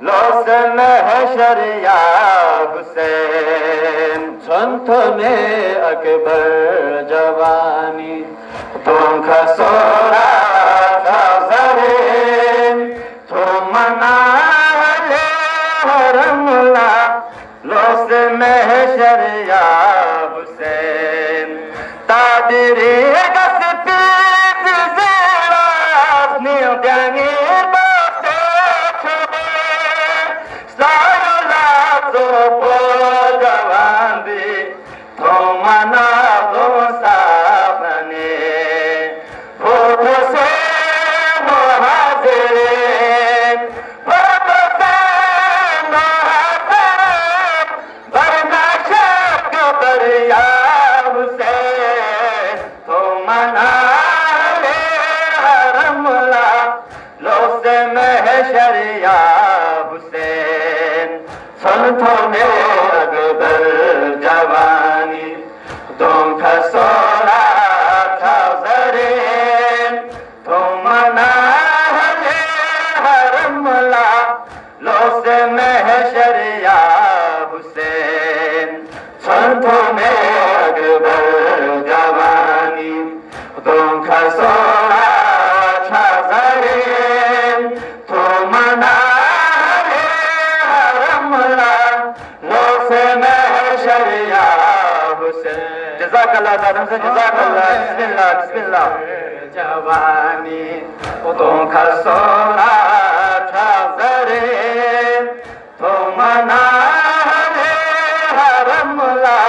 loss महशर या हुसैन संत में अकबर जवानी तुम खसोरा था जरीन तुम मना ले हरमला लोस महशर या हुसैन तादरी गस पीत ज़ेरास न्यूद्यानी बाते छुबे सायुला तो पो जवानी तो मना दो साबने फोटो से मुहाजिर फोटो से मुहाजिर वरना शक दरिया हुसैन तो मना ले हरमला लोस महशर या हुसैन संतों में अकबर जवानी तुम खसोरा था जरीन तुम मना ले हरमला लोस महशर या हुसैन संतों में अकबर जवानी तुम खसोरा था जरीन तुम मना ले हरमला लोस महशर या हुसैन जज़ाकल्लाह ताला से जज़ाकल्लाह बिस्मिल्लाह बिस्मिल्लाह जवानी तुम खसोरा था जरीन तुम मना ले हरमला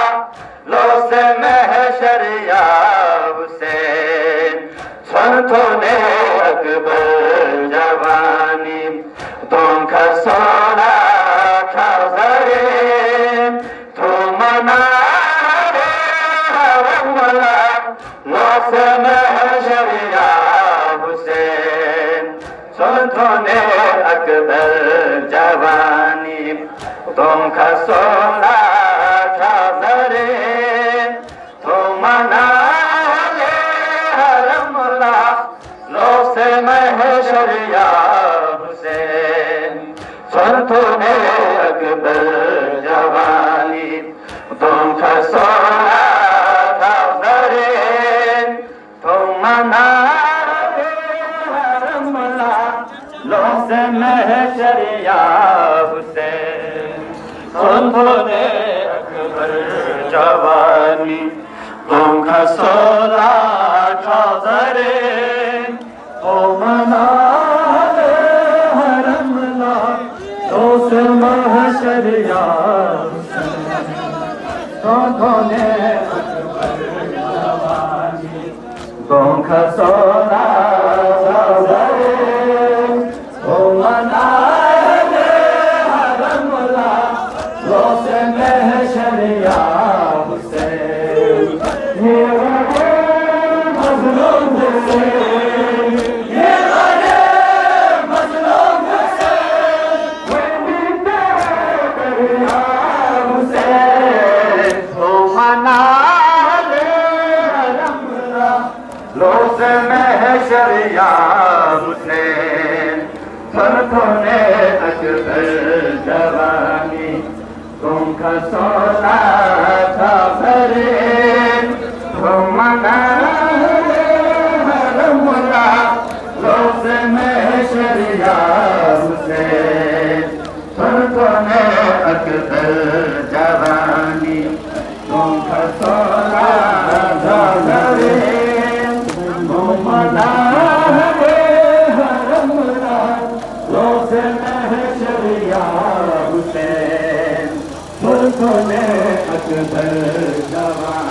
लोस महशर या हुसैन संतों ने अकबर जवानी तुम खसोरा था जरीन तुम मना ले हरमला लोस महशर या हुसैन संतों ने अकबर जवानी तुम खसोरा था जरीन तुम मना ले हरमला लोस महशर या हुसैन संतों ने अकबर जवानी तुम खसोरा था जरीन तुम मना ले हरमला लोस महशर या हुसैन संतों ने अकबर जवानी तुम खसोरा था जरीन तुम मना ले हरमला लोस महशर या हुसैन संतों ने अकबर जवानी तुम खसोरा था जरीन तुम मना ले हरमला लोस महशर या हुसैन ये वादे मज़लूम हुसैन ये वादे मज़लूम हुसैन वो बीते दरिया हुसैन तुम मना ले हरमला लोस महशर या हुसैन संतों ने अकबर जवानी तुम खसोरा था जरीन तुम मना ले हरमला लोस महशर या हुसैन संतों ने अकबर जवानी तुम खसोरा था जरीन तुम मना ले हरमला लोस महशर या हुसैन संतों ने अकबर जवानी